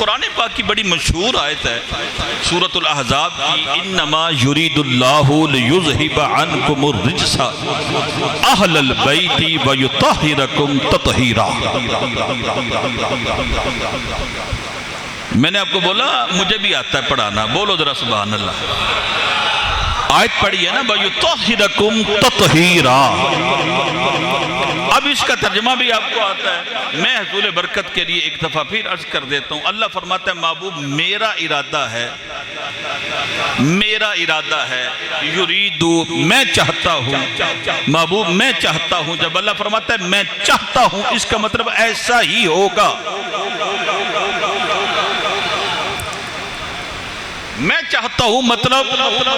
قرآن پاک کی بڑی مشہور آیت ہے سورۃ الاحزاب کی، انما یرید اللہ لیذہب عنکم الرجس اہل البیت ویطہرکم تطہیرا۔ میں نے آپ کو بولا مجھے بھی آتا ہے پڑھانا، بولو ذرا سبحان اللہ۔ آیت پڑھی ہے نا وَيُطَهِّرَكُمْ تَطْهِيرًا۔ اب اس کا ترجمہ بھی آپ کو آتا ہے، میں حصول برکت کے لیے ایک دفعہ پھر عرض کر دیتا ہوں۔ اللہ فرماتا ہے محبوب میرا ارادہ ہے یریدو، میں چاہتا ہوں محبوب، میں چاہتا ہوں۔ جب اللہ فرماتا ہے میں چاہتا ہوں، اس کا مطلب ایسا ہی ہوگا۔ میں چاہتا ہوں مطلب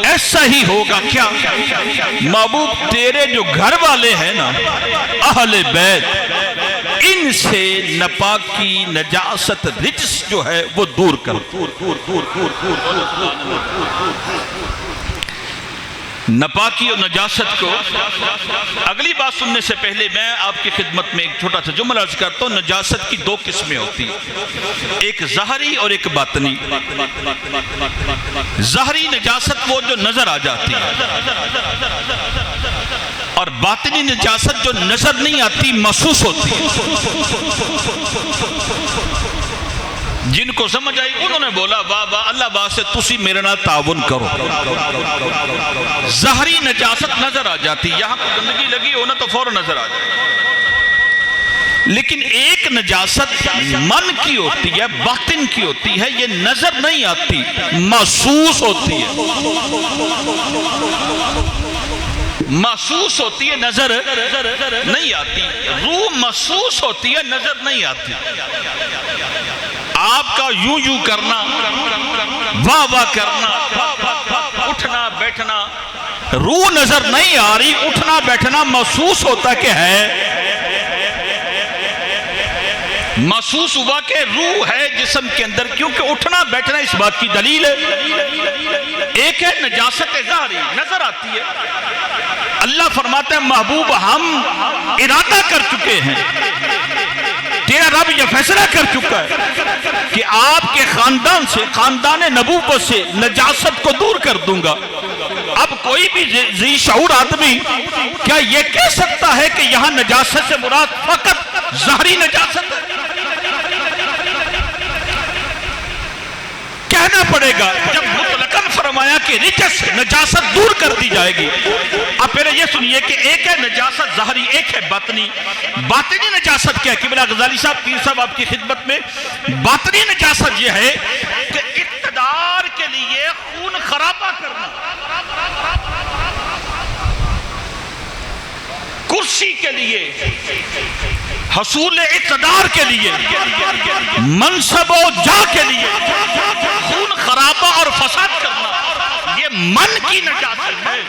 ایسا ہی ہوگا۔ کیا محبوب تیرے جو گھر والے ہیں نا اہل بیت، ان سے ناپاکی نجاست رجس جو ہے وہ دور کر۔ ناپاکی اور نجاست کو، اگلی بات سننے سے پہلے میں آپ کی خدمت میں ایک چھوٹا سا جملہ عرض کرتا ہوں۔ نجاست کی دو قسمیں ہوتی ہیں، ایک ظاہری اور ایک باطنی۔ ظاہری نجاست وہ جو نظر آ جاتی ہے، اور باطنی نجاست جو نظر نہیں آتی محسوس ہوتی ہے۔ جن کو سمجھ آئی انہوں نے بولا واہ واہ اللہ واسطے تسی میرے نال تعاون کرو۔ ظاہری نجاست نظر آ جاتی، یہاں کو گندگی لگی ہونا تو فوراً نظر آ جاتی، لیکن ایک نجاست من کی ہوتی ہے، باطن کی ہوتی ہے، یہ نظر نہیں آتی، محسوس ہوتی ہے۔ محسوس ہوتی ہے، نظر نہیں آتی۔ روح محسوس ہوتی ہے، نظر نہیں آتی۔ آپ کا یوں یوں کرنا، واہ واہ کرنا، اٹھنا بیٹھنا، روح نظر نہیں آ رہی، اٹھنا بیٹھنا محسوس ہوتا کہ ہے۔ محسوس ہوا کہ روح ہے جسم کے اندر، کیونکہ اٹھنا بیٹھنا اس بات کی دلیل ہے۔ ایک ہے نجاست ظاہری، نظر آتی ہے۔ اللہ فرماتا ہے محبوب ہم ارادہ کر چکے ہیں، تیرا رب یہ فیصلہ کر چکا ہے کہ آپ کے خاندان سے، خاندان نبوت سے نجاست کو دور کر دوں گا۔ اب کوئی بھی ذی شعور آدمی کیا یہ کہہ سکتا ہے کہ یہاں نجاست سے مراد فقط ظاہری نجاست ہے؟ کہنا پڑے گا جب مطلقاً فرمایا کہ رجس نجاست دور کر دی جائے گی۔ اب پہلے یہ سنیے کہ ایک ہے نجاست ظاہری، ایک ہے باطنی۔ باطنی نجاست کیا ہے؟ قبلہ غزالی صاحب، پیر صاحب آپ کی خدمت میں۔ باطنی نجاست یہ ہے کہ اقتدار کے لیے خون خرابہ کرنا، کرسی کے لیے، حصول اقتدار کے لیے، منصب و جاہ کے لیے خون خرابہ اور فساد کرنا، یہ من کی نجاست ہے۔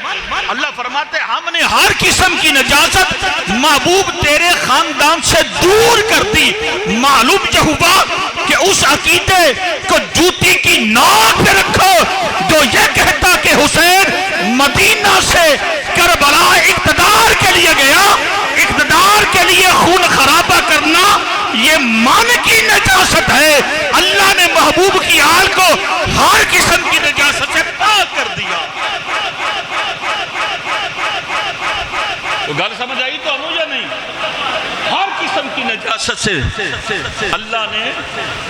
اللہ فرماتے ہیں ہم نے ہر قسم کی نجاست محبوب تیرے خاندان سے دور کر دی۔ معلوم یہ ہوا کہ اس عقیدے کو جوتی کی ناک پہ رکھو جو یہ کہتا کہ حسین مدینہ سے کربلا اقتدار کے لیے گیا۔ اقتدار کے لیے خون خرابہ کرنا یہ مان کی نجاست ہے۔ اللہ نے محبوب کی آل کو ہر قسم کی نجاست سے پاک کر دیا۔ تو گل سمجھ آئی تو مجھے نہیں، ہر قسم کی نجاست سے اللہ نے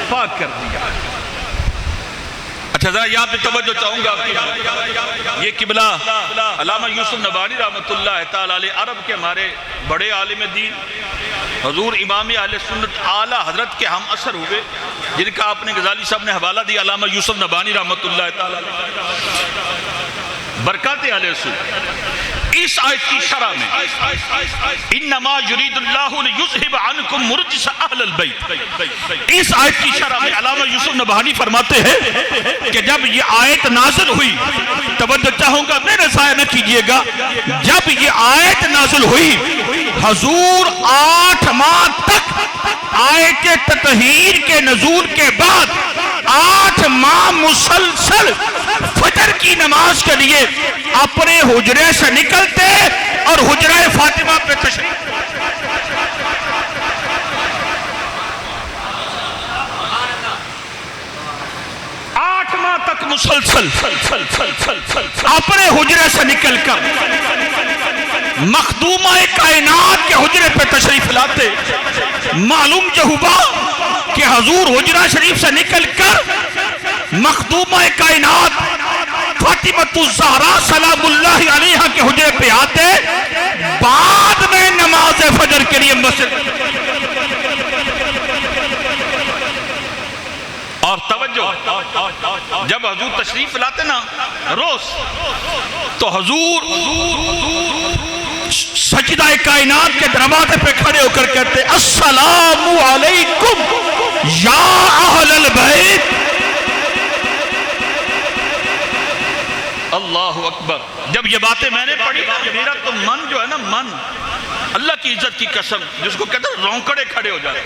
پاک کر دیا۔ اچھا ذرا یہاں پہ توجہ چاہوں گا آپ کی، یہ قبلہ علامہ یوسف نبانی رحمۃ اللہ تعالیٰ علیہ، عرب کے ہمارے بڑے عالم دین، حضور امام اہل سنت اعلیٰ حضرت کے ہم اثر ہوئے، جن کا آپ نے غزالی صاحب نے حوالہ دیا، علامہ یوسف نبانی رحمۃ اللہ تعالیٰ علیہ، برکات علیہ سنت۔ اس آیت کی شرح میں انما یرید اللہ لیذہب عنکم الرجس اہل البیت، اس آیت کی شرح میں علامہ یوسف نبہانی فرماتے ہیں کہ جب یہ آیت نازل ہوئی، توجہ چاہوں گا میرے ضائع نہ کیجئے گا، جب یہ آیت نازل ہوئی حضور 8 ماہ تک آیت تطہیر کے نزول کے بعد 8 ماہ مسلسل فجر کی نماز کے لیے اپنے حجرے سے نکلتے اور حجرہ فاطمہ پہ تشریف۔ ماہ تک مسلسل اپنے حجرے سے نکل کر مخدومہ کائنات کے حجرے پہ تشریف لاتے، معلوم جو ہوا کہ حضور حجرہ شریف سے نکل کر مخدومہ کائنات فاطمۃ الزہرا سلام اللہ علیہا کے حجرے پہ آتے، بعد میں نماز فجر کے لیے مسجد. اور توجہ، جب حضور تشریف لاتے نا روز، تو حضور سجدہ کائنات کے دروازے پہ کھڑے ہو کر کہتے السلام علیکم یا اہل البیت. اللہ اکبر. جب یہ باتیں میں نے پڑھی، میرا تو من جو ہے نا، من اللہ کی عزت کی قسم، جس کو کہتے ہیں رونکڑے کھڑے ہو جاتے.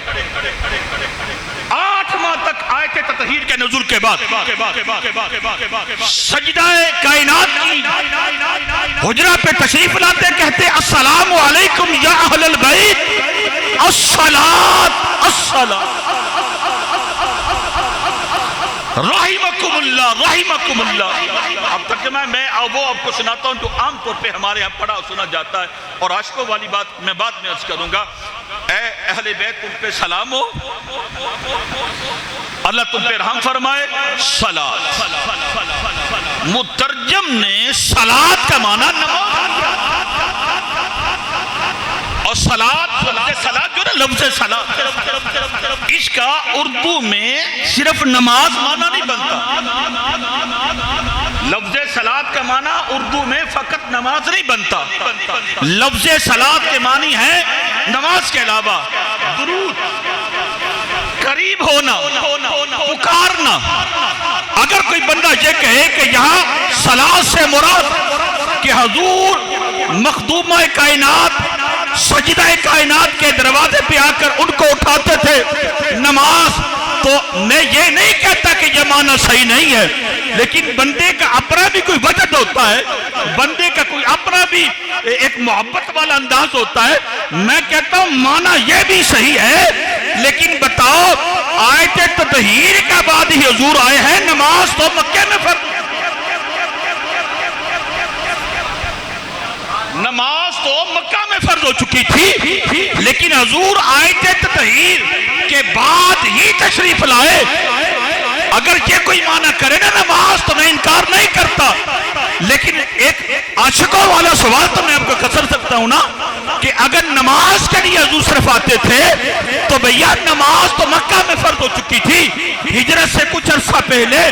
8 ماہ تک آیت تطہیر کے نزول کے بعد سجدہ کائنات کی حجرہ پہ تشریف لاتے، کہتے السلام علیکم یا اہل البیت الصلاۃ الصلاۃ رحمکم اللہ رحمکم اللہ. اب ترجمہ میں وہ آپ کو سناتا ہوں جو عام طور پہ ہمارے یہاں پڑھا سنا جاتا ہے، اور عاشقوں والی بات میں بعد میں عرض کروں گا. اے اہل بیت تم پہ سلام ہو، اللہ تم پہ رحم فرمائے. صلاۃ، مترجم نے صلاۃ کا معنی نماز، اور صلاۃ جو نا لفظ صلاۃ، اس کا اردو میں صرف نماز معنی نہیں بنتا. لفظ صلاۃ کا معنی اردو میں فقط نماز نہیں بنتا. لفظ صلاۃ کے معنی ہے نماز کے علاوہ درود، قریب ہونا، پکارنا. اگر کوئی بندہ یہ کہے کہ یہاں صلاۃ سے مراد کہ حضور مخدومہ کائنات سجدہ کائنات کے دروازے پہ آ کر ان کو اٹھاتے تھے نماز، تو میں یہ نہیں کہتا کہ یہ معنی صحیح نہیں ہے، لیکن بندے کا اپنا بھی کوئی وجد ہوتا ہے، بندے کا کوئی اپنا بھی ایک محبت والا انداز ہوتا ہے. میں کہتا ہوں معنی یہ بھی صحیح ہے، لیکن بتاؤ آیت تطہیر کا بعد ہی حضور آئے ہیں، نماز تو مکے میں فرض، نماز تو مکہ میں فرض ہو چکی تھی، لیکن حضور آیت تطہیر کے بعد ہی تشریف لائے. اگر یہ کوئی معنی کرے نا نماز تو میں انکار نہیں کرتا، لیکن ایک عاشقوں والا سوال تو میں آپ کو کر سکتا ہوں نا کہ اگر نماز کے لیے حضور صرف آتے تھے تو بھیا نماز تو مکہ میں فرض ہو چکی تھی. ہجرت سے کچھ عرصہ پہلے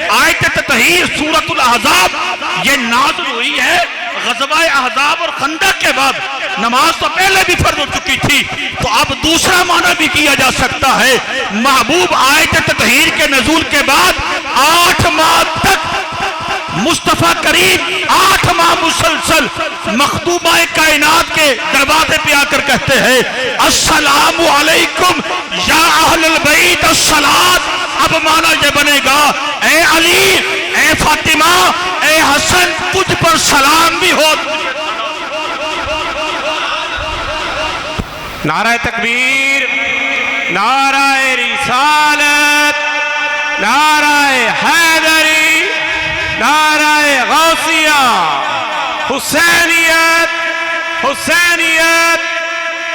آیت تطہیر سورۃ الاحزاب یہ نازل ہوئی ہے. غزوہ احزاب اور خندق کے بعد نماز تو پہلے بھی فرض ہو چکی تھی. تو اب دوسرا معنی بھی کیا جا سکتا ہے، محبوب آیت تطہیر کے نزول کے بعد 8 ماہ تک مصطفیٰ کریم 8 ماہ مسلسل مخدومہ کائنات کے دروازے پہ آ کر کہتے ہیں السلام علیکم یا اہل البیت الصلاۃ. اب معنی یہ بنے گا اے علی، اے فاطمہ، اے حسن، تجھ پر سلام بھی ہو. نعرہ تکبیر، نعرہ رسالت، نعرہ حیدری، نعرہ غوثیہ، حسینیت، حسینیت،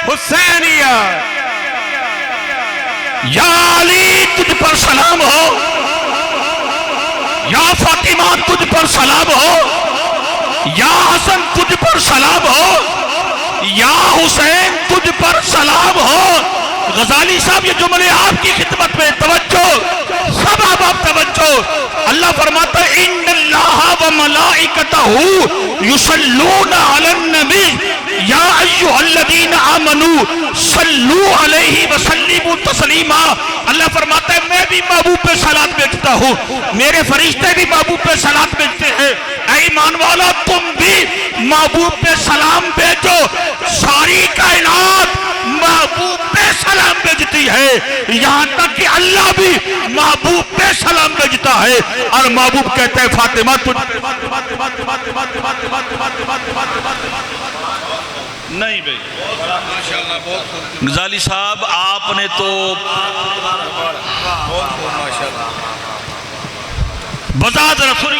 حسینیت. یا علی تجھ پر سلام ہو، یا فاطمہ تجھ پر سلام ہو، یا حسن تجھ پر سلام ہو، یا حسین تجھ پر سلام ہو. غزالی صاحب یہ جملے آپ کی خدمت میں، توجہ سب آپ توجہ. اللہ فرماتا ہے ان اللہ و ملائکتہ یصلون علی النبی یا ایھا الذین آمنوا صلوا علیہ وسلموا تسلیما. اللہ فرماتا ہے میں بھی محبوب پہ صلاۃ بھیجتا ہوں، میرے فرشتے بھی محبوب پہ صلاۃ بھیجتے ہیں. اے ایمان والا تم بھی محبوب پہ سلام بھیجو. ساری کائنات محبوب پہ سلام بھیجتی ہے، یہاں تک کہ اللہ بھی محبوب پہ سلام بھیجتا ہے. اور محبوب کہتے ہیں فاطمہ نہیں بھئی. غزالی صاحب آپ نے تو بذات رسول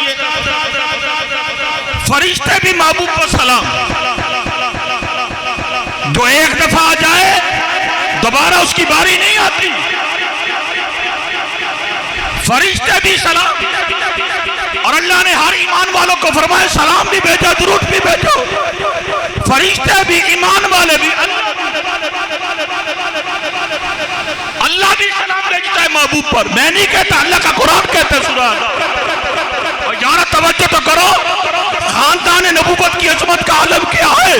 فرشتے بھی محبوب پر سلام، جو ایک دفعہ آ جائے دوبارہ اس کی باری نہیں آتی، فرشتے بھی سلام، اور اللہ نے ہر ایمان والوں کو فرمایا سلام بھی بھیجو درود بھی بھیجو، فرشتے بھی ایمان والے بھی، اللہ بھی سلام بھیجتا ہے محبوب پر، میں نہیں کہتا، اللہ کا قرآن کہتا ہے سورہ اور یہاں توجہ تو کرو، خاندان نبوت کی عظمت کا عالم کیا ہے،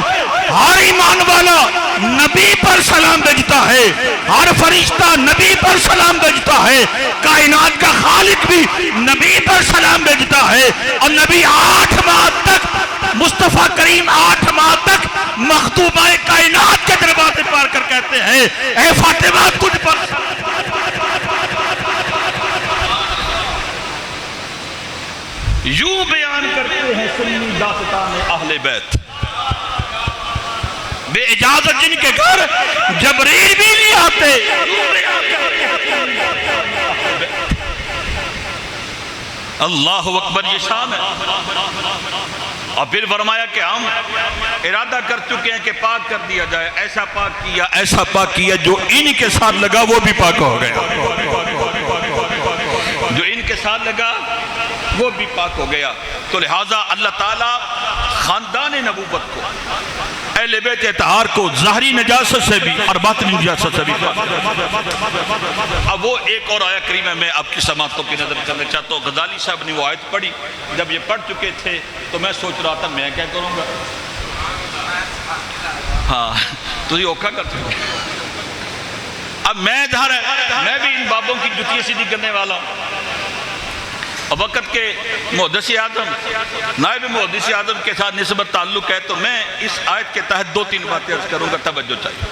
ہر ایمان والا نبی پر سلام بھیجتا ہے، ہر فرشتہ نبی پر سلام بھیجتا ہے، کائنات کا خالق بھی نبی پر سلام بھیجتا ہے، اور نبی 8 ماہ تک مصطفیٰ کریم 8 ماہ تک مخدومہ کائنات کے دروازے پار کر کہتے ہیں اے فاطمہ تجھ پر یوں بیان کرتے ہیں سنی داستان اہل بیت، بے اجازت جن کے گھر جبریل بھی نہیں آتے، اللہ اکبر، یہ شان ہے۔ اور پھر فرمایا کہ ہم ارادہ کر چکے ہیں کہ پاک کر دیا جائے، ایسا پاک کیا جو ان کے ساتھ لگا وہ بھی پاک ہو گیا، جو ان کے ساتھ لگا وہ بھی پاک ہو گیا۔ تو لہٰذا اللہ تعالیٰ خاندان نبوت کو، اہل بیت اطہار کو ظاہری نجاست سے بھی اور باطنی نجاست سے بھی۔ اب وہ ایک اور آیت کریمہ میں آپ کی سماعتوں کی نظر کرنا چاہتا ہوں، غزالی صاحب نے وہ آیت پڑھی، جب یہ پڑھ چکے تھے تو میں سوچ رہا تھا میں کیا کروں گا، ہاں تو یہ اوکھا کر چکے، اب میں بھی ان بابوں کی جتیاں سیدھی کرنے والا ہوں۔ اور وقت کے محدث اعظم، نائب محدث اعظم کے ساتھ نسبت تعلق ہے، تو میں اس آیت کے تحت 2-3 باتیں عرض کروں گا، توجہ چاہیے۔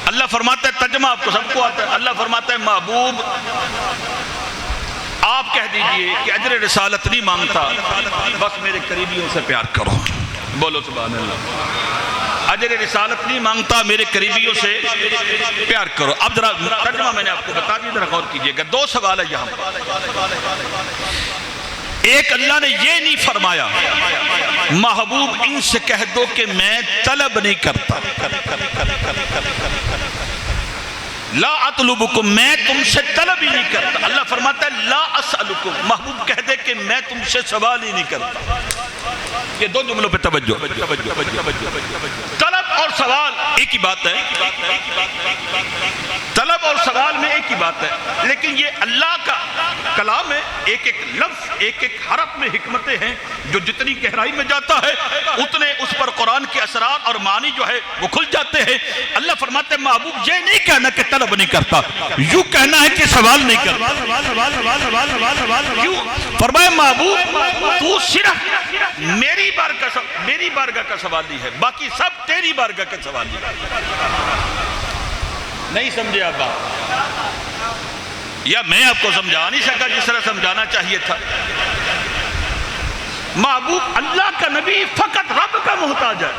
اللہ فرماتا ہے، ترجمہ آپ کو سب کو آتا ہے، اللہ فرماتا ہے محبوب آپ کہہ دیجئے کہ اجر رسالت نہیں مانگتا، بس میرے قریبیوں سے پیار کرو، بولو سبحان اللہ، اجر رسالت نہیں مانگتا، میرے قریبیوں سے پیار کرو۔ اب ذرا ترجمہ میں نے آپ کو بتا دیا، ذرا غور کیجئے گا، 2 سوال ہے یہاں پر۔ ایک، اللہ نے یہ نہیں فرمایا محبوب ان سے کہہ دو کہ میں طلب نہیں کرتا، لا اطلبکم، میں تم سے طلب ہی نہیں کرتا۔ اللہ فرماتا ہے لا اسألکم، محبوب کہہ دے کہ میں تم سے سوال ہی نہیں کرتا۔ یہ 2 جملوں پہ توجہ، طلب اور سوال ایک ہی بات ہے، طلب اور سوال میں ایک ہی بات ہے، لیکن یہ اللہ کا کلام ہے، ایک ایک لفظ، ایک ایک حرف میں حکمتیں ہیں، جو جتنی گہرائی میں جاتا ہے اتنے اس پر قرآن کے اسرار اور معنی جو ہے وہ کھل جاتے ہیں۔ اللہ فرماتے ہیں محبوب یہ نہیں کہنا کہ طلب نہیں کرتا، یوں کہنا ہے کہ سوال نہیں کرتا۔ فرمایا محبوب تو صرف میری بارگاہ کا سوالی ہے، باقی سب تیری بارگاہ کا سوالی ہے۔ نہیں سمجھے آپ بات، یا میں آپ کو سمجھا نہیں سکا جس طرح سمجھانا چاہیے تھا۔ محبوب اللہ کا نبی فقط رب کا محتاج ہے،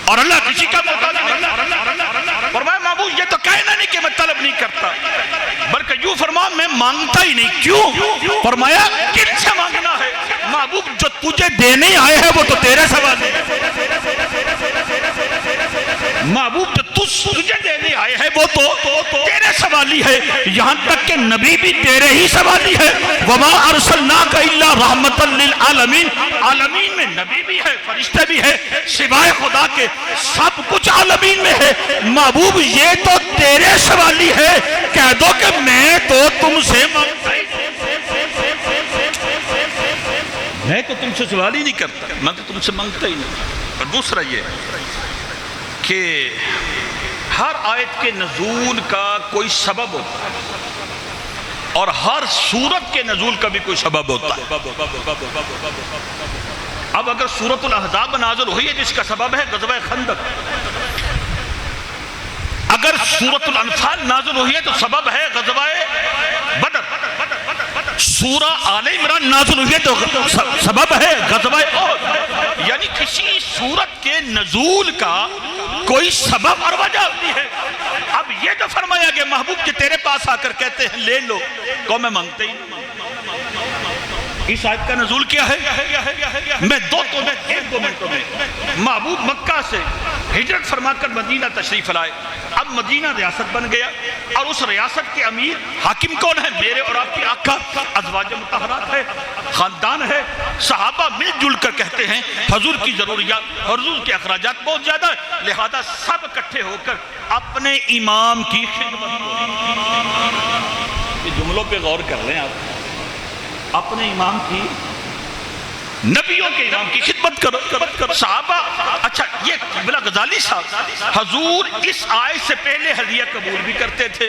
اور اللہ کسی کا محتاج نہیں۔ فرمایا محبوب یہ تو کہنا نہیں کہ میں طلب نہیں کرتا، بلکہ یوں فرمایا میں مانگتا ہی نہیں۔ کیوں؟ فرمایا کن سے مانگنا ہے محبوب، جو تجھے دینے آئے ہیں وہ تو تیرے سوال ہے، محبوب جو تجھے دینے آئے ہیں وہ تو تیرے سوالی ہے، یہاں تک کہ نبی بھی تیرے ہی سوالی ہے۔ وَمَا أَرْسَلْنَاكَ إِلَّا رَحْمَةً لِلْعَالَمِينَ، عالمین میں نبی بھی ہے، فرشتے بھی ہے، سوائے خدا کے سب کچھ عالمین میں ہے۔ محبوب یہ تو تیرے سوالی ہے، کہہ دو کہ میں تو تم سے مانگتا ہی، میں تو تم سے سوال ہی نہیں کرتا، میں تو تم سے مانگتا ہی نہیں۔ اور دوسرا یہ کہ ہر آیت کے نزول کا کوئی سبب ہوتا ہے، اور ہر سورت کے نزول کا بھی کوئی سبب ہوتا ہے۔ اب اگر سورۃ الاحزاب نازل ہوئی ہے جس کا سبب ہے غزوہ خندق، اگر سورۃ الانفال نازل ہوئی ہے تو سبب ہے غزوہ بدر، سورہ آل عمران نازل ہوئی ہے تو سبب ہے غزوہ احد۔ یعنی کسی سورت کے نزول کا کوئی سبب اور وجہ ہوتی ہے۔ اب یہ تو فرمایا کہ محبوب کے تیرے پاس آ کر کہتے ہیں لے لو، کو میں مانگتے ہی نہیں۔ اس آیت کا نزول کیا ہے؟ میں دو منٹوں میں محبوب مکہ سے ہجرت فرما کر مدینہ تشریف لائے۔ اب مدینہ ریاست بن گیا، اور اس ریاست کے امیر حاکم کون ہے؟ میرے اور آپ کی آقا، ازواج مطہرات ہے، خاندان ہے۔ صحابہ مل جل کر کہتے ہیں حضور کی ضروریات، حضور کے اخراجات بہت زیادہ ہے، لہذا سب اکٹھے ہو کر اپنے امام کی خدمت کرو۔ یہ جملوں پہ غور کر لیں آپ، اپنے امام کی، نبیوں کے امام کی خدمت کرو۔ صحابہ، اچھا یہ قبلہ غزالی صاحب حضور اس آیت سے پہلے ہدیہ قبول بھی کرتے تھے،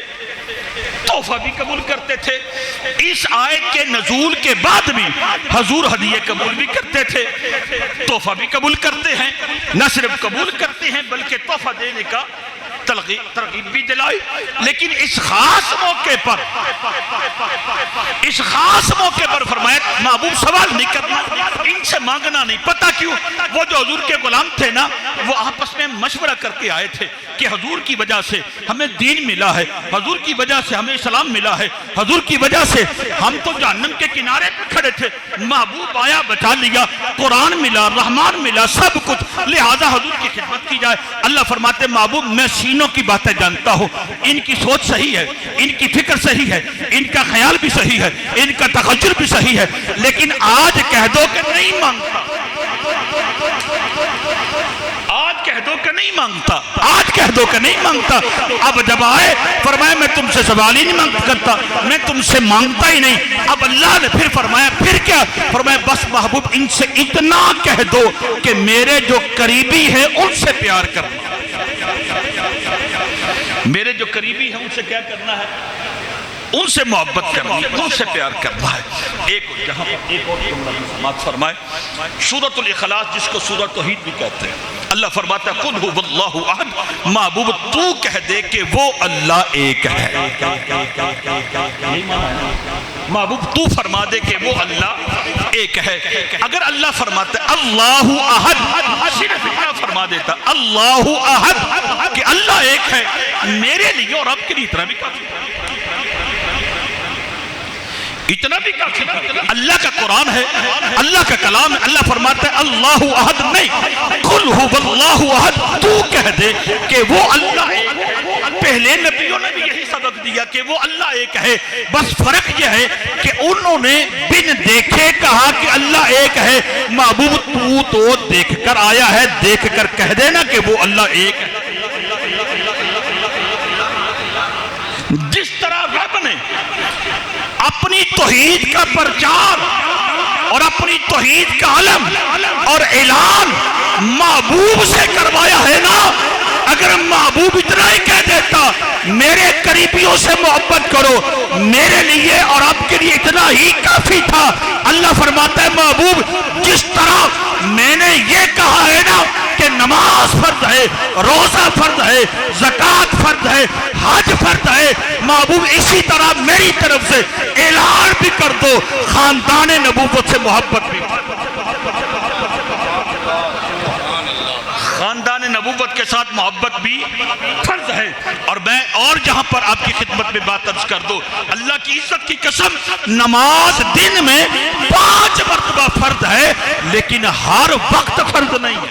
تحفہ بھی قبول کرتے تھے، اس آیت کے نزول کے بعد بھی حضور ہدیہ قبول بھی کرتے تھے، تحفہ بھی قبول کرتے ہیں، نہ صرف قبول کرتے ہیں بلکہ تحفہ دینے کا ترغیب بھی دلائی۔ لیکن اس خاص موقع پر فرمایا محبوب سوال نہیں کرنا، ان سے مانگنا نہیں۔ پتہ کیوں؟ وہ جو حضور کے غلام تھے نا، وہ آپس میں مشورہ کر کے آئے تھے کہ حضور کی وجہ سے ہمیں دین ملا ہے، حضور کی وجہ سے ہمیں اسلام ملا ہے، حضور کی وجہ سے ہم تو جہنم کے کنارے پہ کھڑے تھے، محبوب آیا بچا لیا، قرآن ملا، رحمان ملا، سب کچھ، لہذا حضور کی خدمت کی جائے۔ اللہ فرماتے محبوب میں سینوں کی باتیں جانتا ہوں، ان کی سوچ صحیح ہے، ان کی فکر صحیح ہے، ان کا خیال بھی صحیح ہے، ان کا تخجر بھی صحیح ہے، لیکن آج کہہ دو کہ نہیں مانگتا، آج کہہ دو کہ نہیں مانگتا، آج کہہ دو کہ نہیں مانگتا۔ اب جب آئے فرمایا میں تم سے سوال ہی نہیں کرتا، میں تم سے مانگتا ہی نہیں۔ اب اللہ نے پھر فرمایا پھر کیا؟ فرمایا بس محبوب ان سے اتنا کہہ دو کہ میرے جو قریبی ہیں ان سے پیار کرنا، میرے جو قریبی ہیں ان سے کیا کرنا ہے؟ ان سے محبت کرنا ہے، ان سے پیار کرنا ہے۔ ایک اور جملہ سماعت فرمائے، سورۃ الاخلاص جس کو سورۃ توحید بھی کہتے ہیں، اللہ فرماتا ہے قل هو اللہ احد، محبوب تو کہہ دے کہ وہ اللہ ایک ہے۔ محبوب تو فرما دے کہ وہ اللہ ایک ہے۔ اگر اللہ فرماتا ہے اللہ احد، صرف اتنا فرما دیتا اللہ احد کہ اللہ ایک ہے، میرے لیے اور آپ کے لیے اتنا بھی کافی ہے، اتنا بھی کافی۔ اللہ کا قرآن ہے، اللہ کا کلام ہے، اللہ فرماتا ہے اللہ احد نہیں، قل هو اللہ احد، تو کہہ دے کہ وہ اللہ ایک ہے۔ پہلے نبیوں نے بھی یہی سبق دیا کہ وہ اللہ ایک ہے، بس فرق یہ ہے کہ انہوں نے بن دیکھے کہا کہ اللہ ایک ہے۔ محبوب تو دیکھ کر آیا ہے، دیکھ کر کہہ دینا کہ وہ اللہ ایک ہے۔ جس طرح رب نے اپنی توحید کا پرچار اور اپنی توحید کا علم اور اعلان محبوب سے کروایا ہے نا، اگر محبوب اتنا ہی کہہ دیتا میرے قریبیوں سے محبت کرو، میرے لیے اور آپ کے لیے اتنا ہی کافی تھا۔ اللہ فرماتا ہے محبوب جس طرح میں نے یہ کہا ہے نا کہ نماز فرض ہے، روزہ فرض ہے، زکوٰۃ فرض ہے، حج فرض ہے، محبوب اسی طرح میری طرف سے اعلان بھی کر دو خاندان نبوت سے محبت بھی، خاندان نبوت کے ساتھ محبت بھی فرض ہے۔ اور میں اور جہاں پر آپ کی خدمت میں بات عرض کر دو، اللہ کی عزت کی قسم نماز دن میں 5 مرتبہ فرض ہے، لیکن ہر وقت فرض نہیں ہے،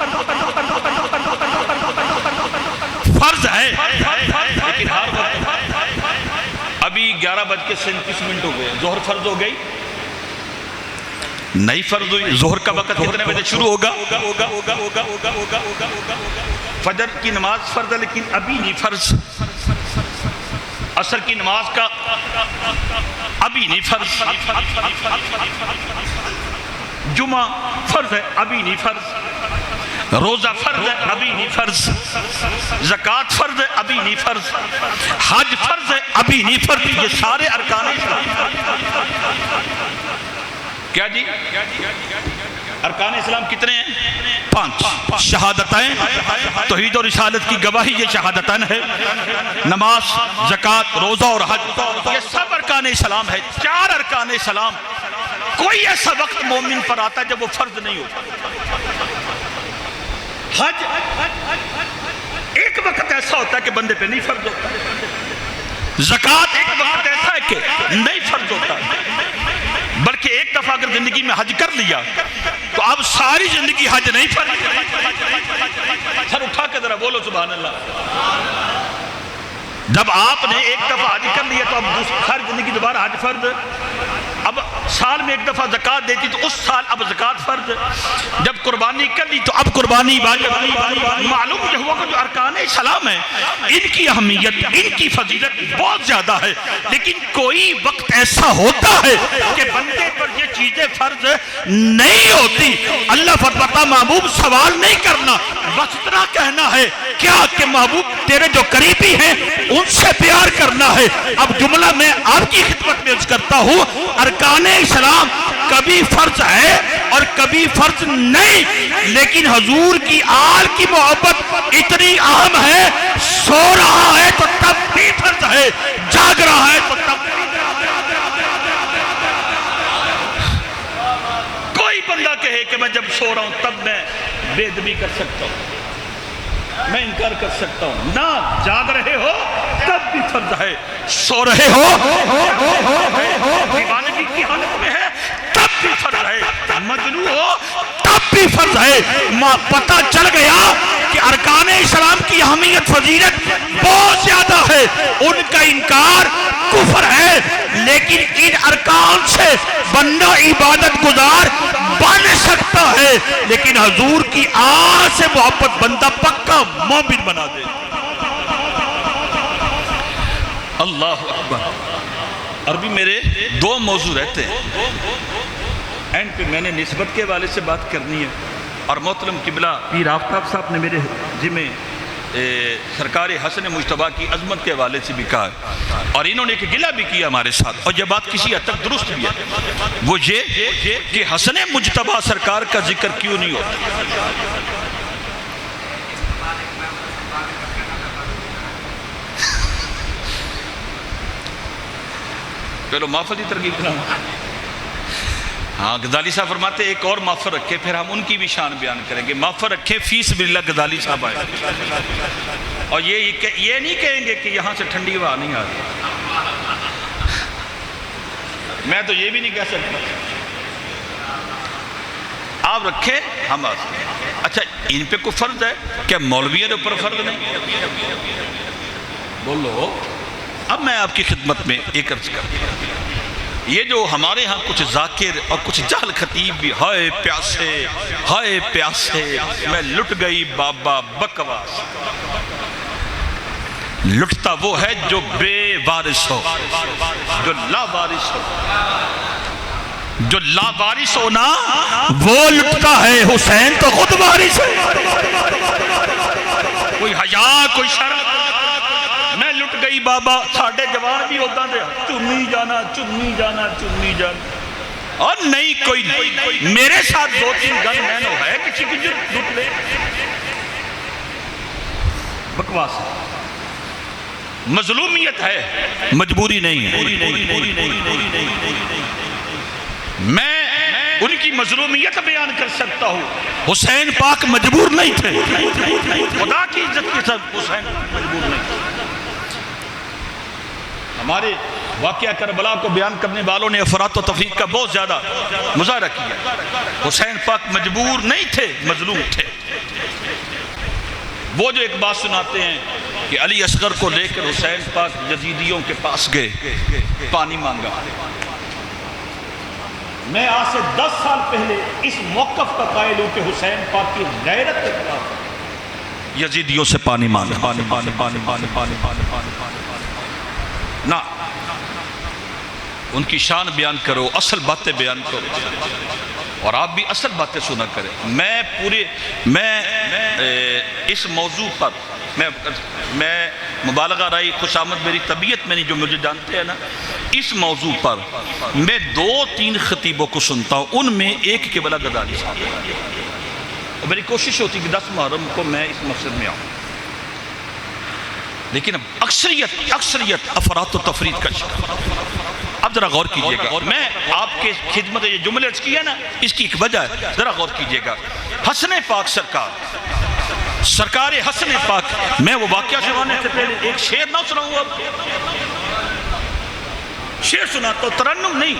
فرض ہے لیکن ہر وقت۔ ابھی 11:37 ہو گئے، ظہر فرض ہو گئی نہیں فرض ہوئی؟ ظہر کا وقت کتنے بجے شروع ہوگا؟ فجر کی نماز فرض ہے لیکن ابھی نہیں فرض، عصر کی نماز کا ابھی نہیں فرض، جمعہ فرض ہے ابھی نہیں فرض، روزہ فرض ہے ابھی نہیں فرض، زکوٰۃ فرض ہے ابھی نہیں فرض، حج فرض ہے ابھی نہیں فرض۔ یہ سارے ارکان اسلام، کیا جی ارکان اسلام کتنے ہیں؟ 5 شہادتیں، توحید اور رسالت کی گواہی یہ شہادتیں ہے، نماز، زکوٰۃ، روزہ اور حج، یہ سب ارکان اسلام ہے۔ 4 ارکان اسلام، کوئی ایسا وقت مومن پر آتا ہے جب وہ فرض نہیں ہوتا۔ حج ایک وقت ایسا ہوتا ہے کہ بندے پہ نہیں فرض ہوتا. زکوٰۃ ایک وقت ایسا ہے کہ نہیں فرض ہوتا، بلکہ ایک دفعہ اگر زندگی میں حج کر لیا تو اب ساری زندگی حج نہیں فرض. سر اٹھا کے ذرا بولو سبحان اللہ. جب آپ نے ایک دفعہ حج کر لیا تو اب ہر زندگی دوبارہ حج فرض. اب سال میں ایک دفعہ زکوٰۃ دیتی تو اس سال اب زکوٰۃ فرض. جب قربانی کر لی تو اب قربانی واجب. معلوم یہ ہوا کہ جو ارکان اسلام ہیں ان کی اہمیت، ان کی فضیلت بہت زیادہ ہے، لیکن کوئی وقت ایسا ہوتا ہے کہ بندے پر یہ چیزیں فرض نہیں ہوتی. اللہ فرماتا محبوب سوال نہیں کرنا، بس اتنا کہنا ہے کیا کہ محبوب تیرے جو قریبی ہیں ان سے پیار کرنا ہے. اب جملہ میں آپ کی خدمت میں عرض کرتا ہوں، ارکان اسلام کبھی فرض ہے اور کبھی فرض نہیں، لیکن حضور کی آل کی محبت اتنی اہم ہے، سو رہا ہے تو تب بھی فرض ہے، جاگ رہا ہے تو تب بھی. کوئی بندہ کہے کہ میں جب سو رہا ہوں تب میں بے ادبی کر سکتا ہوں، میں انکار کر سکتا ہوں، نہ جاگ رہے ہو تب بھی فرض ہے، سو رہے ہو دیوانگی کی حالت میں ہے تب بھی فرض ہے، مجنون ہو تب بھی فرض ہے. پتہ چل گیا کہ ارکان اسلام کی اہمیت فضیلت بہت زیادہ ہے، ان کا انکار کفر ہے، لیکن ان ارکان سے بندہ عبادت گزار بن سکتا ہے، لیکن حضور کی آل سے محبت بندہ پکا مومن بنا دے. اللہ اکبر. عربی میرے دو موضوع رہتے ہیں، اینڈ پہ میں نے نسبت کے حوالے سے بات کرنی ہے، اور محترم قبلہ پیر آفتاب صاحب نے میرے ذمہ سرکار حسن مجتبیٰ کی عظمت کے حوالے سے بھی کہا ہے، اور انہوں نے ایک گلہ بھی کیا ہمارے ساتھ، اور یہ بات کسی حد تک درست بھی ہے، وہ یہ کہ حسن مجتبیٰ سرکار کا ذکر کیوں نہیں ہوتا. پہلو محفل کی ترغیب کرنا. ہاں غزالی صاحب فرماتے ایک اور محفل رکھے، پھر ہم ان کی بھی شان بیان کریں گے. محفل رکھے فی سبیل اللہ غزالی صاحب آئے، اور یہ نہیں کہیں گے کہ یہاں سے ٹھنڈی ہوا نہیں آ رہی. میں تو یہ بھی نہیں کہہ سکتا. آپ رکھے ہم آ سکتے. اچھا ان پہ کوئی فرض ہے کیا؟ مولویوں کے اوپر فرض نہیں؟ بولو. اب میں آپ کی خدمت میں ایک عرض کرتا ہوں، یہ جو ہمارے ہاں کچھ ذاکر اور کچھ جہل خطیب بھی ہائے پیاسے میں لٹ گئی بابا بکواس. لٹتا وہ ہے جو بے وارث ہو، جو لا وارث ہو. جو لا وارث ہونا وہ لٹتا ہے، حسین تو خود وارث ہے. کوئی حیا کوئی شرم. میں لٹ گئی بابا، ساڑھے جوان بھی ہوتا دے چنی جانا اور نہیں کوئی میرے ساتھ دو تین گن مین ہو ہے کسی کی جن لٹ لے. بکواس. مظلومیت ہے، مجبوری نہیں ہے. میں ان کی مظلومیت بیان کر سکتا ہوں. حسین پاک مجبور نہیں تھے، خدا کی عزت کے ساتھ حسین مجبور نہیں تھے. ہمارے واقعہ کربلا کو بیان کرنے والوں نے افراط و تفریط کا بہت زیادہ مظاہرہ کیا. حسین پاک مجبور نہیں تھے، مظلوم تھے. وہ جو ایک بات سناتے ہیں کہ علی اصغر کو لے کر حسین پاک یزیدیوں کے پاس گئے، پانی مانگا. میں آج سے 10 سال پہلے اس موقف کا قائل ہوں کہ حسین پاک کی غیرت کے خلاف یزیدیوں سے پانی مانگا. نہ ان کی شان بیان کرو، اصل باتیں بیان کرو، اور آپ بھی اصل باتیں سنا کریں. میں اس موضوع پر میں مبالغہ رائی خوش آمد میری طبیعت میں نہیں، جو مجھے جانتے ہیں نا، اس موضوع پر میں 2-3 خطیبوں کو سنتا ہوں، ان میں ایک قبلہ غزالی صاحب، اور میری کوشش ہوتی کہ 10 محرم کو میں اس مسجد میں آؤں، لیکن اکثریت افراط و تفریط کا شکار. اب ذرا غور کیجئے گا، میں آپ کے خدمت یہ جملے عرض کیا نا، اس کی ایک وجہ ہے، ذرا غور کیجئے گا. حسن پاک سرکار سرکار حسن پاک. میں وہ واقعہ سنانے سے پہلے ایک شعر نہ سناؤں. اب شعر سناتا ہوں، ترنم نہیں.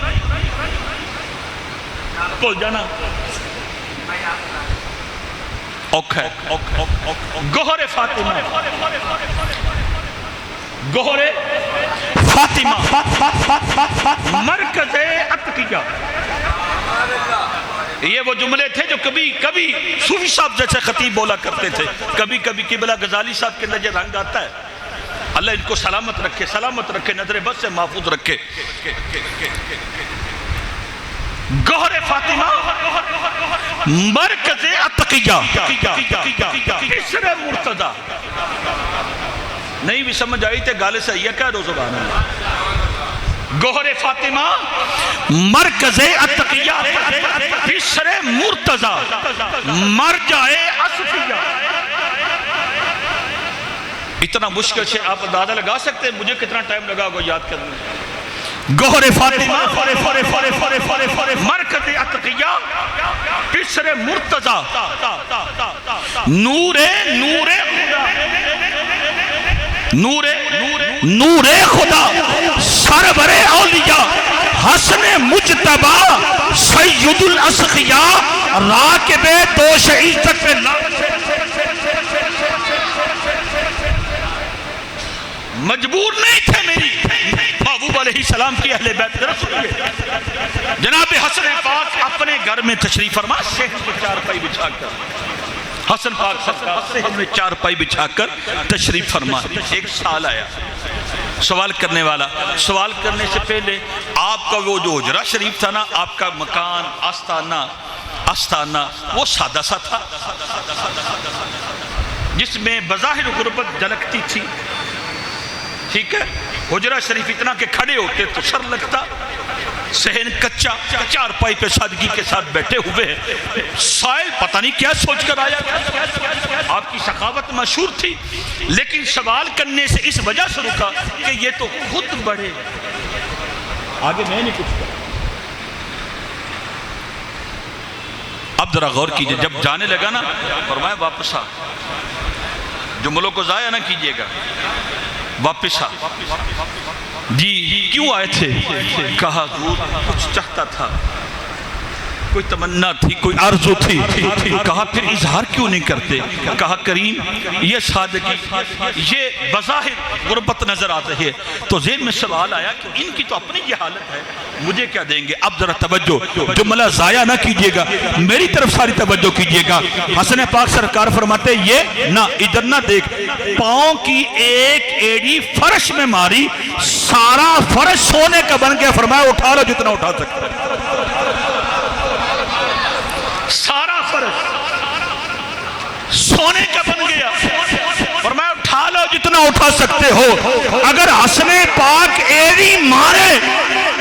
بول جانا گوہر فاطمہ، گوہر فاطمہ مرکز عتقیہ. یہ وہ جملے تھے جو کبھی کبھی صوفی صاحب جیسے خطیب بولا کرتے تھے. کبھی کبھی قبلہ غزالی صاحب کے لجے رنگ آتا ہے. اللہ ان کو سلامت رکھے، سلامت رکھے، نظر بد سے محفوظ رکھے. گوہر فاطمہ مرکز عتقیہ تیسرے مرتضی. نہیں بھی سمجھ آئی تے گالے سے یہ کہہ دو سبحان اللہ. گوہر فاطمہ مرکز عتقیہ تیسرے مرتضی مرجع اصفیہ. اتنا مشکل سے آپ اندازہ لگا سکتے ہیں مجھے کتنا ٹائم لگا ہوگا یاد کرنے میں. گوہر فاطمہ مرکز عتقیہ تیسرے مرتضی نور خدا سرور اولیاء حسن مجتبی سید الاسقیاء راکب دوش عزت اللہ. مجبور نہیں تھے میری محبوب علیہ السلام کی اہل بیت. جناب حسن پاک اپنے گھر میں تشریف فرما صحن میں چارپائی بچھا کر حسن پاک سرکار صحن میں چارپائی بچھا کر تشریف فرما. ایک سال آیا سوال کرنے والا. سوال کرنے سے پہلے آپ کا وہ جو حجرہ شریف تھا نا، آپ کا مکان آستانہ وہ سادہ سا تھا جس میں بظاہر غربت جھلکتی تھی. ٹھیک ہے، حجرہ شریف اتنا کہ کھڑے ہوتے تو سر لگتا. صحن کچا، چارپائی پہ سادگی کے ساتھ بیٹھے ہوئے ہیں. سائل پتہ نہیں کیا سوچ کر آیا. آپ کی سخاوت مشہور تھی، لیکن سوال کرنے سے اس وجہ سے رکا کہ یہ تو خود بڑھے. آگے میں نہیں کچھ کہا. اب ذرا غور کیجئے. جب جانے لگا نا فرمایا واپس آ، جملوں کو ضائع نہ کیجئے گا. واپس آ. جی کیوں آئے تھے؟ کہا حضور کچھ چاہتا تھا، کوئی تمنا تھی، کوئی آرزو تھی. کہا پھر اظہار کیوں نہیں کرتے؟ کہا کریم یہ سادگی، یہ بظاہر غربت نظر آ رہی ہے تو ذہن میں سوال آیا کہ ان کی تو اپنی یہ حالت ہے، مجھے کیا دیں گے؟ اب ذرا توجہ، جملہ ضائع نہ کیجئے گا، میری طرف ساری توجہ کیجئے گا. حسن پاک سرکار فرماتے یہ نہ ادھر نہ دیکھ. پاؤں کی ایک ایڑی فرش میں ماری، سارا فرش سونے کا بن گیا. فرمایا اٹھا لو جتنا اٹھا سکتے. سارا فرش سونے کا بن گیا. فرمایا اٹھا لو جتنا اٹھا سکتے ہو. اگر حسن پاک ایڑی مارے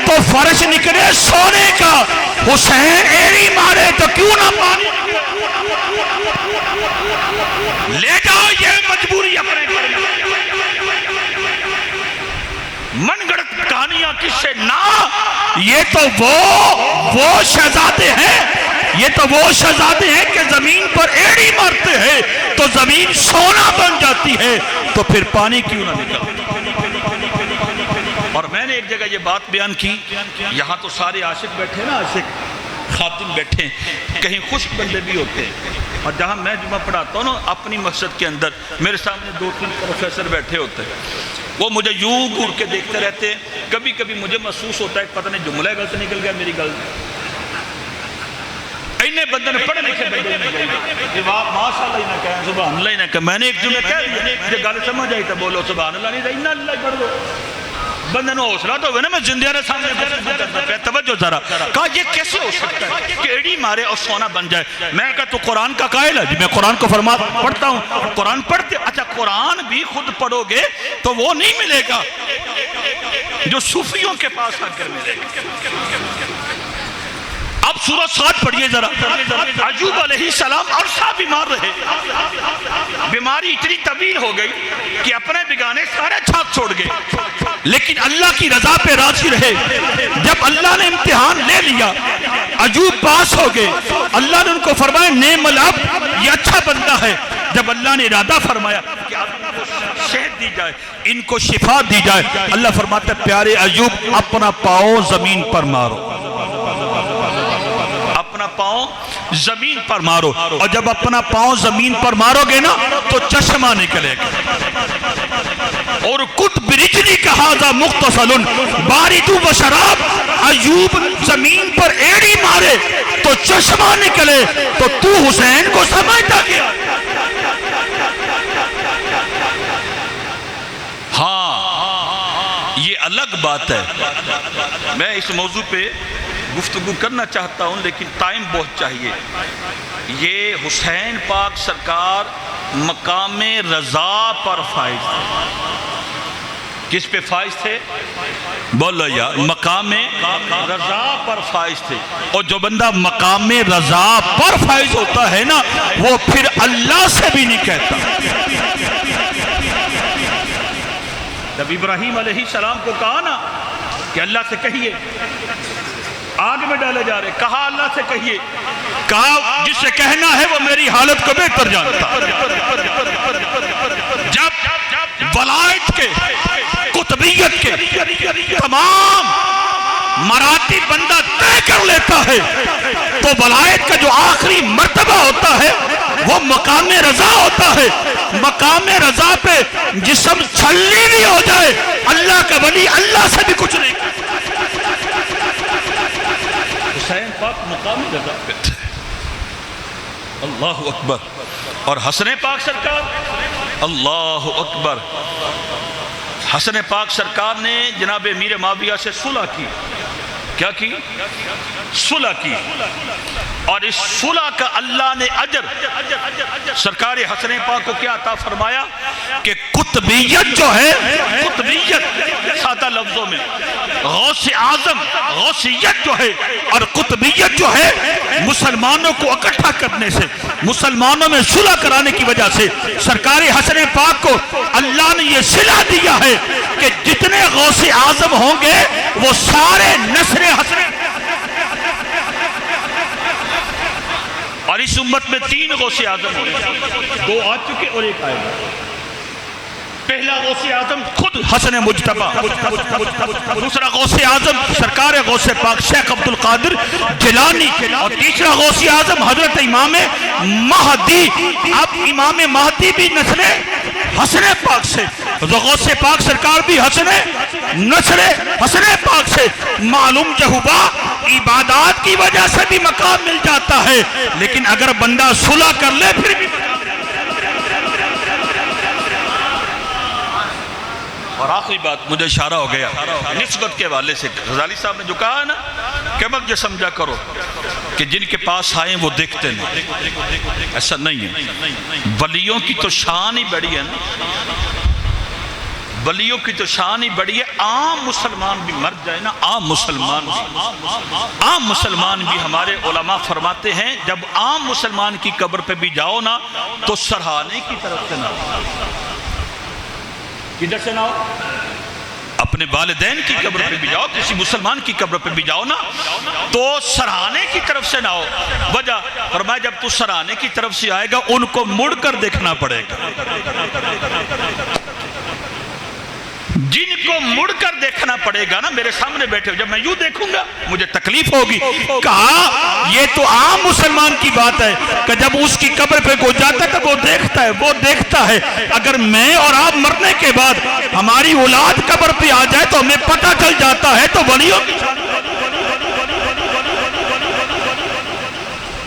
تو فرش نکلے سونے کا، حسین ایڑی مارے تو کیوں نہ پانی. لے جاؤ یہ مجبوری اپنے گھر میں. من گڑت کہانیاں کس سے نہ، یہ تو وہ شہزادے ہیں، یہ تو وہ شہزادے ہیں کہ زمین پر ایڑی مارتے ہیں تو زمین سونا بن جاتی ہے، تو پھر پانی کیوں نہ نکلتا. اور میں نے ایک جگہ یہ بات بیان کی، یہاں تو سارے عاشق بیٹھے نا، عاشق خاتون بیٹھے، کہیں خشک بندے بھی ہوتے ہیں. اور جہاں میں جمعہ پڑھاتا ہوں نا اپنی مسجد کے اندر، میرے سامنے 2-3 پروفیسر بیٹھے ہوتے ہیں. وہ مجھے یوں گھور کے دیکھتے رہتے ہیں. کبھی کبھی مجھے محسوس ہوتا ہے پتہ نہیں جملہ غلط نکل گیا میری غلط. اینے بندے نے پڑھے لکھے بندے نے ماشاء اللہ ہی نہ کہیں، سبحان اللہ ہی نہ کہیں. میں نے ایک جملہ کہہ دیا، مجھے گل سمجھ آئی تو بولو سبحان اللہ نہیں تھا، انہا اللہ پڑھ دو. بندے نے حوصلہ تو ہوئے نا، میں زندیہ نے سامنے کرتا پہ. توجہ ذرا. کہا یہ کیسے ہو سکتا ہے کہ ایڑی مارے اور سونا بن جائے؟ میں کہا تو قرآن کا قائل ہے. جی میں قرآن کو پڑھتا ہوں. قرآن پڑھتے؟ اچھا قرآن بھی خود پڑھو گے تو وہ نہیں ملے گا جو صوفیوں کے پاس آ کر ملے گا. اب سورہ صاد پڑھئے ذرا. ایوب علیہ السلام عرصہ بیمار رہے. بیماری اتنی طویل ہو گئی کہ اپنے بگانے سارے چھاپ چھوڑ گئے، لیکن اللہ کی رضا پہ راضی رہے. جب اللہ نے امتحان لے لیا، ایوب پاس ہو گئے. اللہ نے ان کو فرمایا نعم العبد، یہ اچھا بندہ ہے. جب اللہ نے ارادہ فرمایا کہ اب ان کو صحت دی جائے، ان کو شفا دی جائے، اللہ فرماتا ہے پیارے ایوب اپنا پاؤں زمین پر مارو، اپنا پاؤں زمین پر مارو، اور جب اپنا پاؤں زمین پر مارو گے نا تو چشمہ نکلے گا، اور کت برجلی کا ہاذا مختصل بارد و شراب، ایوب زمین پر ایڑی مارے تو چشمہ نکلے، تو حسین کو سمجھتا گیا۔ ہاں یہ الگ بات ہے، میں اس موضوع پہ گفتگو کرنا چاہتا ہوں لیکن ٹائم بہت چاہیے۔ یہ حسین پاک سرکار مقام رضا پر فائز تھے۔ کس پہ فائز تھے؟ بولو یا مقام رضا پر فائز تھے، اور جو بندہ مقام رضا پر فائز ہوتا ہے نا وہ پھر اللہ سے بھی نہیں کہتا۔ جب ابراہیم علیہ السلام کو کہا نا کہ اللہ سے کہیے، آگ میں ڈالے جا رہے، کہا اللہ سے کہیے، کہا جس سے کہنا ہے وہ میری حالت کو بہتر جانتا۔ جب ولایت کے، قطبیت کے تمام مراتب بندہ طے کر لیتا ہے تو ولایت کا جو آخری مرتبہ ہوتا ہے وہ مقام رضا ہوتا ہے۔ مقام رضا پہ جسم چھلنی بھی ہو جائے، اللہ کا ولی اللہ سے بھی کچھ نہیں۔ حسین پاک مقام رضا پہ تھے، اللہ اکبر، اور حسن پاک سرکار، اللہ اکبر، حسن پاک سرکار نے جناب امیر معاویہ سے صلح کی۔ کیا کی؟ صلح کی، اور اس صلح کا اللہ نے اجر سرکار حسن پاک کو کیا عطا فرمایا کہ قطبیت جو ہے، قطبیت سادہ لفظوں میں غوث اعظم، غوثیت جو ہے اور قطبیت جو ہے، مسلمانوں کو اکٹھا کرنے سے، مسلمانوں میں صلح کرانے کی وجہ سے سرکار حسن پاک کو اللہ نے یہ صلح دیا ہے کہ جتنے غوث اعظم ہوں گے وہ سارے نسل حسن، اور اس امت میں 3 غوث اعظم ہوئے، 2 آ چکے اور 1 آئے گا۔ پہلا غوث اعظم خود حسن مجتبیٰ، دوسرا غوث اعظم سرکار غوث پاک شیخ عبد القادر جیلانی، اور تیسرا غوث اعظم حضرت امام مہدی۔ اب امام مہدی بھی نسل حسن پاک سے، غوث پاک سرکار بھی نسل حسن پاک سے۔ معلوم جہوبا عبادات کی وجہ سے بھی مقام مل جاتا ہے، لیکن اگر بندہ صلح کر لے پھر بھی۔ اور آخری بات، مجھے اشارہ ہو گیا نسبت کے حوالے سے، غزالی صاحب نے جو کہا ہے نا کہ مت یہ سمجھا کرو کہ جن کے پاس آئیں وہ دیکھتے نہیں، ایسا نہیں ہے۔ ولیوں کی تو شان ہی بڑی ہے نا، ولیوں کی تو شان ہی بڑی ہے۔ عام مسلمان بھی مر جائے نا، عام مسلمان بھی ہمارے علماء فرماتے ہیں جب عام مسلمان کی قبر پہ بھی جاؤ نا تو سرہانے کی طرف سے نہ ہو۔ کدھر سے نہ ہو؟ اپنے والدین کی قبر پہ بھی جاؤ، کسی مسلمان کی قبر پہ بھی جاؤ نا تو سرہانے کی طرف سے نہ ہو۔ وجہ فرمایا جب تو سرہانے کی طرف سے آئے گا ان کو مڑ کر دیکھنا پڑے گا، جن کو مڑ کر دیکھنا پڑے گا نا میرے سامنے بیٹھے ہو، جب میں یوں دیکھوں گا مجھے تکلیف ہوگی۔ کہا یہ تو عام مسلمان کی بات ہے کہ جب اس کی قبر پہ کوئی جاتا ہے تو وہ دیکھتا ہے۔ اگر میں اور آپ مرنے کے بعد ہماری اولاد قبر پہ آ جائے تو ہمیں پتہ چل جاتا ہے تو ولیوں کی۔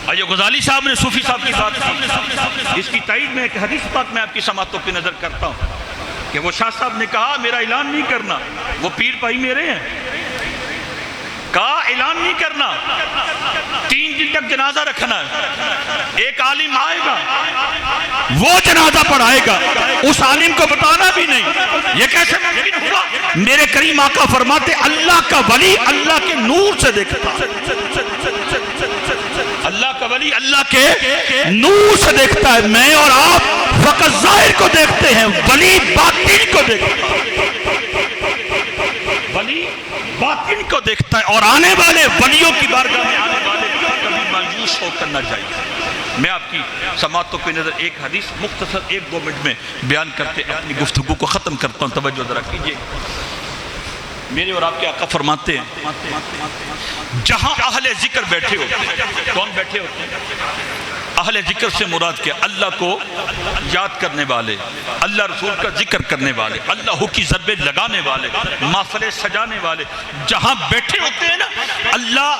آئیے غزالی صاحب نے صوفی صاحب کی بات کی، اس کی تائید میں ایک حدیث پاک میں آپ کی سماعتوں کی نظر کرتا ہوں کہ وہ شاہ صاحب نے کہا میرا اعلان نہیں کرنا، وہ پیر بھائی میرے ہیں، کہا اعلان نہیں کرنا، 3 دن تک جنازہ رکھنا ہے، ایک عالم آئے گا وہ جنازہ پڑھائے گا، اس عالم کو بتانا بھی نہیں۔ یہ کیسے ممکن ہوا؟ میرے کریم آقا فرماتے اللہ کا ولی اللہ کے نور سے دیکھتا، اللہ کا ولی اللہ کے نور سے دیکھتا ہے۔ میں اور آپ فقط ظاہر کو دیکھتے ہیں، ولی باطن کو دیکھتا ہے، ولی باطن کو دیکھتا ہے۔ اور آنے والے ولیوں کی بارگاہ میں آنے والے کبھی مایوس ہو کر نہ جائیے، میں آپ کی سماعتوں کی نظر ایک حدیث مختصر 1-2 منٹ میں بیان کرتے اپنی گفتگو کو ختم کرتا ہوں، توجہ ذرا کیجئے۔ میرے اور آپ کے آقا فرماتے ہیں جہاں اہل ذکر بیٹھے ہوتے ہیں، کون بیٹھے ہوتے ہیں؟ اہل ذکر سے مراد کیا؟ اللہ کو یاد کرنے والے، اللہ رسول کا ذکر کرنے والے، اللہ کی ضربیں لگانے والے، محفلیں سجانے والے جہاں بیٹھے ہوتے ہیں نا، اللہ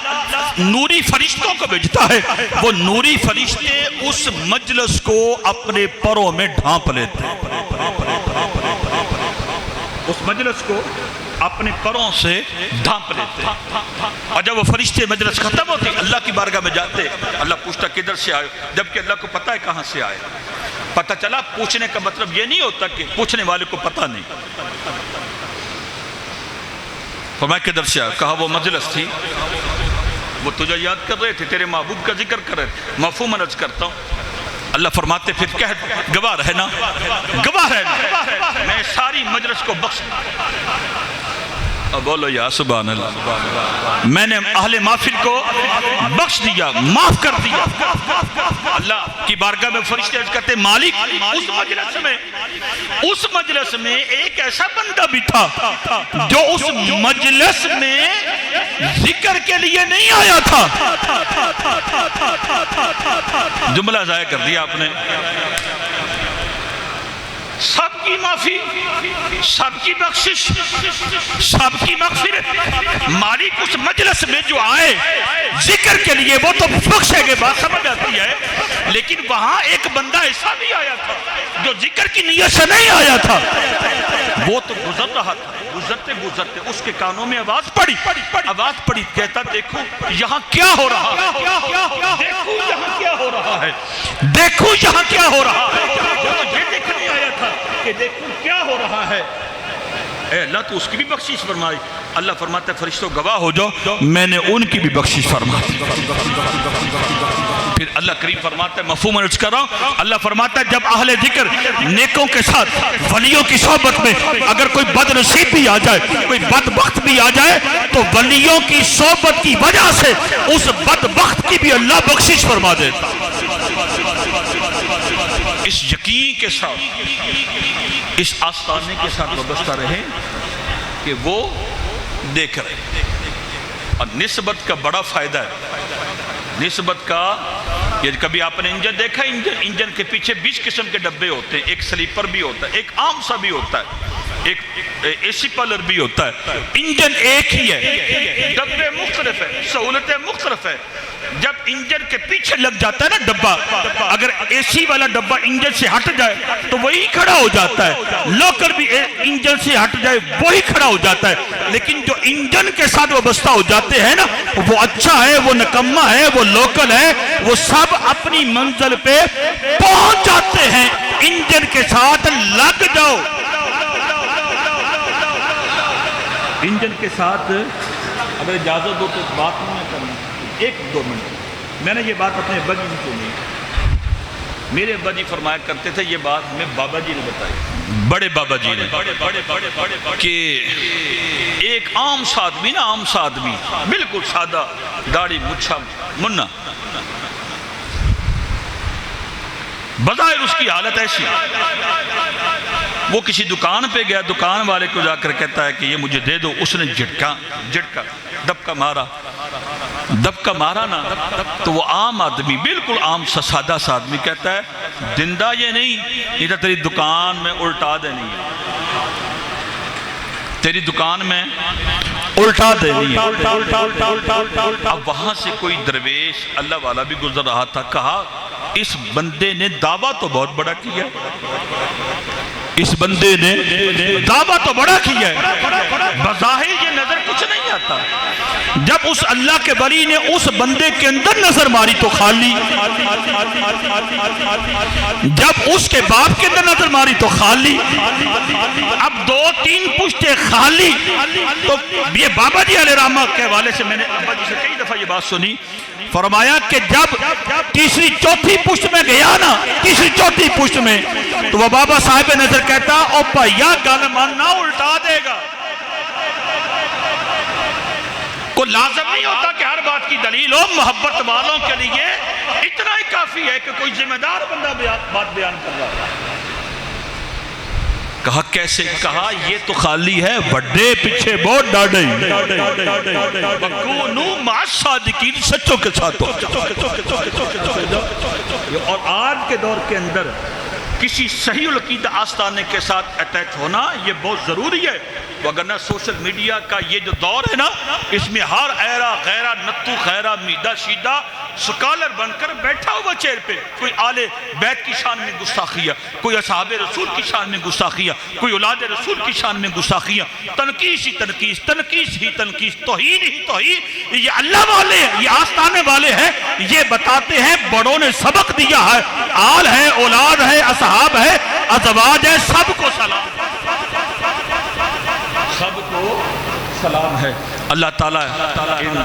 نوری فرشتوں کو بھیجتا ہے، وہ نوری فرشتے اس مجلس کو اپنے پروں میں ڈھانپ لیتے ہیں، اس مجلس کو اپنے پروں سے ڈھانپ لیتے ہیں، اور جب وہ فرشتے مجلس ختم ہوتی اللہ کی بارگاہ میں جاتے، اللہ پوچھتا کدھر سے آئے، جبکہ اللہ کو پتہ ہے کہاں سے آئے۔ پتہ چلا پوچھنے کا مطلب یہ نہیں ہوتا کہ پوچھنے والے کو پتہ نہیں۔ فرمایا کدھر سے آئے؟ کہا وہ مجلس تھی، وہ تجھے یاد کر رہے تھے، تیرے محبوب کا ذکر کر رہے تھے۔ مفہوم عرض کرتا ہوں، اللہ فرماتے پھر کہہ گواہ رہنا، گواہ رہنا، میں ساری مجلس کو بخش بولو یا سبحان اللہ، میں نے اہل محفل کو بخش دیا، معاف کر دیا۔ اللہ کی بارگاہ میں فرشتے عرض کرتے مالک، اس مجلس میں ایک ایسا بندہ بھی تھا جو اس مجلس میں ذکر کے لیے نہیں آیا تھا۔ جملہ ضائع کر دیا آپ نے۔ سب کی معافی، سب کی بخشش، سب کی مغفرت، مالک اس مجلس میں جو آئے ذکر کے لیے وہ تو بخشے گے، بات سمجھ آتی ہے، لیکن وہاں ایک بندہ ایسا بھی آیا تھا جو ذکر کی نیت سے نہیں آیا تھا، وہ تو گزر رہا تھا، گزرتے گزرتے اس کے کانوں میں آواز پڑی، کہتا دیکھو یہاں کیا ہو رہا ہے، دیکھو یہاں کیا ہو رہا ہے، دیکھو یہاں کیا ہو رہا ہے۔ وہ تو یہ دیکھنے آیا تھا کہ دیکھو کیا ہو رہا ہے۔ اے اللہ تو اس کی بھی بخشش فرمائی۔ اللہ فرماتا ہے فرشتوں گواہ ہو جاؤ، میں نے ان کی بھی بخشش فرمائی۔ پھر اللہ کریم فرماتا ہے، مفہوم عرض کر رہا ہوں، اللہ فرماتا ہے جب اہل ذکر نیکوں کے ساتھ ولیوں کی صحبت میں اگر کوئی بد نصیب بھی آ جائے، کوئی بدبخت بھی آ جائے، تو ولیوں کی صحبت کی وجہ سے اس بدبخت کی بھی اللہ بخشش فرما دیتا۔ اس یقین کے ساتھ، اس آستانے کے ساتھ وابستہ رہیں کہ وہ دیکھ رہے ہیں۔ اور نسبت کا بڑا فائدہ ہے، نسبت کا، یہ کبھی آپ نے انجن دیکھا، انجن کے پیچھے 20 قسم کے ڈبے ہوتے ہیں، ایک سلیپر بھی ہوتا ہے، ایک عام سا بھی ہوتا ہے، ایک اے سی پالر بھی ہوتا ہے، انجن ایک ہی ہے، ڈبے مختلف ہیں، سہولتیں مختلف ہیں۔ جب انجن کے پیچھے لگ جاتا ہے نا ڈبہ، اگر اے سی والا ڈبہ انجن سے ہٹ جائے تو وہی کھڑا ہو جاتا ہے، لوکل بھی انجن سے ہٹ جائے وہی کھڑا ہو جاتا ہے، لیکن جو انجن کے ساتھ وابستہ ہو جاتے ہیں نا، وہ اچھا ہے، وہ نکمہ ہے، وہ لوکل ہے، وہ سب اپنی منزل پہ پہنچ جاتے ہیں۔ انجن کے ساتھ لگ جاؤ، انجن کے ساتھ اگر اجازت دو تو بات نہیں کرنا، 1-2 منٹ۔ میں نے یہ بات اپنے ابا جی سے سنی، میرے ابا جی فرمایا کرتے تھے، یہ بات ہمیں بابا جی نے بتائی، بڑے بابا جی نے، کہ ایک عام سا آدمی نا، عام سا آدمی بالکل سادہ، داڑھی مچھا منا، بظاہر اس کی حالت ایسی، وہ کسی دکان پہ گیا، دکان والے کو جا کر کہتا ہے کہ یہ مجھے دے دو، اس نے جھٹکا دبکا مارا نا، تو وہ عام آدمی، بالکل عام سا سادہ سا آدمی کہتا ہے دندہ یہ نہیں، یہ تو تیری دکان میں الٹا دینی ہے، تیری دکان میں الٹا دینی ہے۔ اب وہاں سے کوئی درویش اللہ والا بھی گزر رہا تھا، کہا اس بندے نے دعویٰ تو بہت بڑا کیا، اس بندے نے دعویٰ تو بڑا کیا ہے، بظاہر یہ نظر کچھ نہیں آتا، جب اس اللہ کے ولی نے اس بندے کے اندر نظر ماری تو خالی، جب اس کے باپ کے اندر نظر ماری تو خالی، اب 2-3 پشتے خالی۔ تو یہ بابا جی علیہ رحمہ کے حوالے سے میں نے ابا جی سے کئی دفعہ یہ بات سنی، فرمایا کہ جب تیسری چوتھی پشت میں گیا نا، تیسری چوتھی پشت میں، تو وہ بابا صاحب نظر کہتا او بھائیا گل ماننا الٹا دے گا۔ کو لازم نہیں ہوتا کہ ہر بات کی دلیل ہو، محبت والوں کے لیے اتنا ہی کافی ہے کہ کوئی ذمہ دار بندہ بات بیان کر رہا ہے. کہا کیسے؟ کہا یہ تو خالی ہے وڈے پیچھے بہت ڈاڑے وَكُونُوا مَعَ الصَّادِقِينَ سچوں کے ساتھ. اور آج کے دور کے اندر کسی صحیح العقیدہ آستانے کے ساتھ اٹیچ ہونا یہ بہت ضروری ہے. وگرنہ سوشل میڈیا کا یہ جو دور ہے نا، اس میں ہر ایرا غیرہ نتو خیرہ میدہ شیدہ سکالر بن کر بیٹھا ہوا چیر پہ. کوئی آل بیت کی شان میں گستاخیہ، کوئی اصحاب رسول کی شان میں گستاخیہ، کوئی اولاد رسول کی شان میں گستاخیہ، تنقیس ہی تنقیس، تنقیس ہی تنقیس، توہین ہی توہین. یہ اللہ والے ہیں، یہ آستانے والے ہیں، یہ بتاتے ہیں بڑوں نے سبق دیا ہے. آل ہے، اولاد ہے، اصحاب ہے، ازواج ہے، سب کو سلام، سب کو سلام ہے. اللہ تعالیٰ ان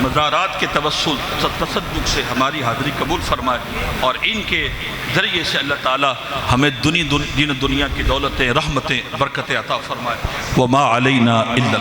مزارات کے توسل تصدق سے ہماری حاضری قبول فرمائے، اور ان کے ذریعے سے اللہ تعالیٰ ہمیں دین دنیا کی دولتیں، رحمتیں، برکتیں عطا فرمائے. وما علینا الا